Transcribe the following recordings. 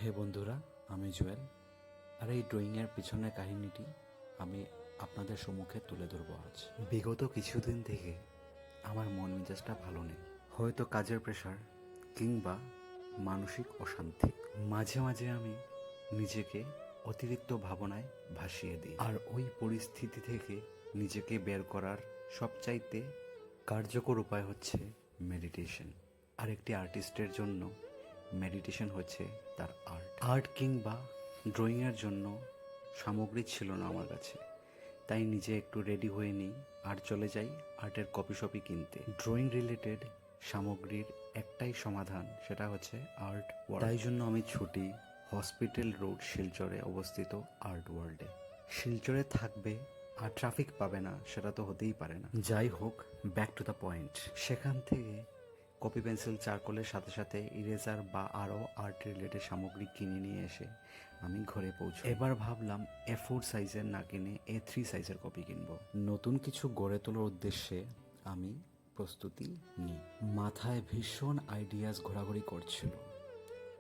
হে বন্ধুরা, আমি জুয়েল। আর এই ড্রয়িংয়ের পিছনের কাহিনীটি আমি আপনাদের সম্মুখে তুলে ধরবো আজ। বিগত কিছুদিন থেকে আমার মন মেজাজটা ভালো নেই, হয়তো কাজের প্রেশার কিংবা মানসিক অশান্তি। মাঝে মাঝে আমি নিজেকে অতিরিক্ত ভাবনায় ভাসিয়ে দিই, আর ওই পরিস্থিতি থেকে নিজেকে বের করার সবচাইতে কার্যকর উপায় হচ্ছে মেডিটেশন। আর একটি আর্টিস্টের জন্য মেডিটেশন হচ্ছে তার আর্ট কিংবা ড্রয়িংয়ের জন্য সামগ্রী ছিল না আমার কাছে, তাই নিজে একটু রেডি হয়ে নিই আর চলে যাই আর্টের কপি শপি কিনতে। ড্রয়িং রিলেটেড সামগ্রীর একটাই সমাধান, সেটা হচ্ছে আর্ট ওয়ার্ল্ড। তাই জন্য আমি ছুটি হসপিটাল রোড শিলচরে অবস্থিত আর্ট ওয়ার্ল্ডে। শিলচরে থাকবে আর ট্রাফিক পাবে না, সেটা তো হতেই পারে না। যাই হোক, ব্যাক টু দ্য পয়েন্ট। সেখান থেকে কপি পেন্সিল চারকোলের সাথে সাথে ইরেজার বা আরও আর্ট রিলেটেড সামগ্রী কিনে নিয়ে এসে আমি ঘরে পৌঁছাই। এবার ভাবলাম A4 সাইজের না কিনে A3 সাইজের কপি কিনবো। নতুন কিছু গড়ে তোলার উদ্দেশ্যে আমি প্রস্তুতি নিই। মাথায় ভীষণ আইডিয়াস ঘোরাঘুরি করছিল।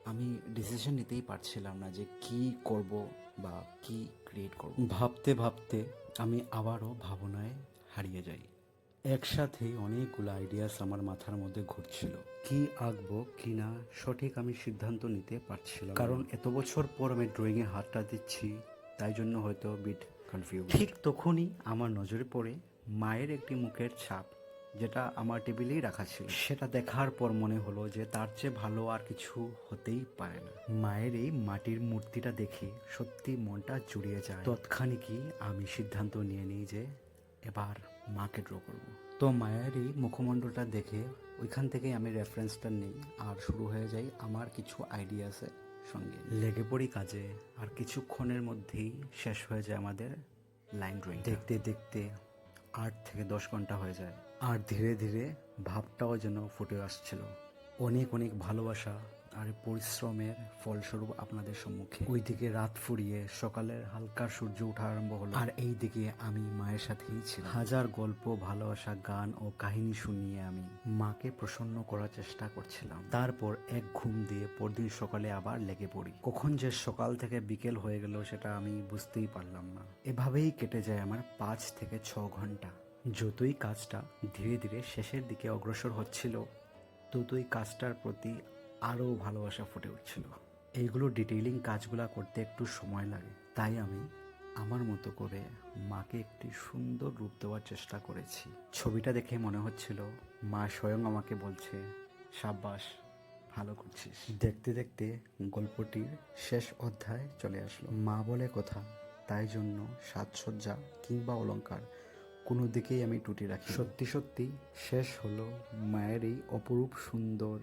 আমি ডিসিশন নিতেই পারছিলাম না যে কি করব বা কি ক্রিয়েট করব। ভাবতে ভাবতে আমি আবারও ভাবনায় হারিয়ে যাই। একসাথেই অনেকগুলো আইডিয়াস আমার মাথার মধ্যে ঘুরছিল। কি আঁকবো কি না সঠিক আমি সিদ্ধান্ত নিতে পারছিলাম, কারণ এত বছর পর আমি ড্রয়িংয়ে হাতটা দিচ্ছি, তাই জন্য হয়তো বিট কনফিউজ। ঠিক তখনই আমার নজরে পড়ে মায়ের একটি মুখের ছাপ, যেটা আমার টেবিলেই রাখা ছিল। সেটা দেখার পর মনে হলো যে তার চেয়ে ভালো আর কিছু হতেই পারে না। মায়ের এই মাটির মূর্তিটা দেখে সত্যি মনটা জুড়িয়ে যায়। তৎক্ষণিকই আমি সিদ্ধান্ত নিয়ে নিই যে এবার মাকে ড্র করব। তো মায়ের এই মুখমণ্ডলটা দেখে ওইখান থেকেই আমি রেফারেন্সটা নিই আর শুরু হয়ে যায় আমার কিছু আইডিয়াসের সঙ্গে। লেগে পড়ি কাজে, আর কিছুক্ষণের মধ্যেই শেষ হয়ে যায় আমাদের লাইন ড্রয়িং। দেখতে দেখতে 8 থেকে 10 ঘন্টা হয়ে যায়, আর ধীরে ধীরে ভাবটাও যেন ফুটে আসছিল। অনেক অনেক ভালোবাসা আর পরিশ্রমের ফলস্বরূপ আপনাদের সম্মুখে। ওইদিকে রাত ফুরিয়ে সকালের হালকা সূর্য ওঠা আরম্ভ হলো, আর এই দিকে আমি মায়ের সাথেই ছিলাম। হাজার গল্প, ভালোবাসা, গান ও কাহিনী শুনিয়ে আমি মাকে প্রসন্ন করার চেষ্টা করছিলাম। তারপর এক ঘুম দিয়ে পরদিন সকালে আবার লেগে পড়ি। কখন যে সকাল থেকে বিকেল হয়ে গেল সেটা আমি বুঝতেই পারলাম না। এভাবেই কেটে যায় আমার 5 থেকে 6 ঘন্টা। যতই কাজটা ধীরে ধীরে শেষের দিকে অগ্রসর হচ্ছিল, ততই কাজটার প্রতি আরও ভালোবাসা ফুটে উঠছিল। এইগুলো ডিটেইলিং কাজগুলো করতে একটু সময় লাগে, তাই আমি আমার মতো করে মাকে একটি সুন্দর রূপ দেওয়ার চেষ্টা করেছি। ছবিটা দেখে মনে হচ্ছিল মা স্বয়ং আমাকে বলছে, সাব্বাস, ভালো করছিস। দেখতে দেখতে গল্পটির শেষ অধ্যায় চলে আসলো। মা বলে কথা, তাই জন্য সাজসজ্জা কিংবা অলংকার কোনো দিকেই আমি টুটি রাখি। সত্যি সত্যি শেষ হলো মায়ের এই অপরূপ সুন্দর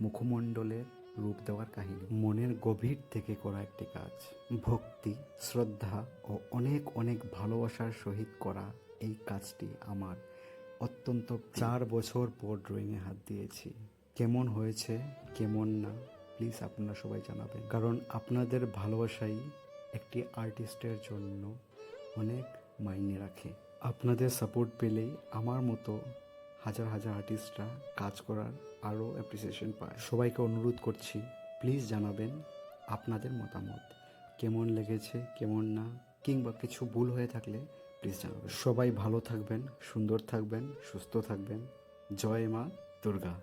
মুখমণ্ডলের রূপ দেওয়ার কাহিনী। মনের গভীর থেকে করা একটি কাজ, ভক্তি, শ্রদ্ধা ও অনেক অনেক ভালোবাসার সহিত করা এই কাজটি আমার অত্যন্ত 4 বছর পর ড্রয়িংয়ে হাত দিয়েছি। কেমন হয়েছে কেমন না প্লিজ আপনারা সবাই জানাবেন, কারণ আপনাদের ভালোবাসাই একটি আর্টিস্টের জন্য অনেক মাইনে রাখে। আপনাদের সাপোর্ট পেলেই আমার মতো হাজার হাজার আর্টিস্টরা কাজ করার আরও অ্যাপ্রিসিয়েশন পায়। সবাইকে অনুরোধ করছি, প্লিজ জানাবেন আপনাদের মতামত, কেমন লেগেছে কেমন না, কিংবা কিছু ভুল হয়ে থাকলে প্লিজ জানাবেন। সবাই ভালো থাকবেন, সুন্দর থাকবেন, সুস্থ থাকবেন। জয় মা দুর্গা।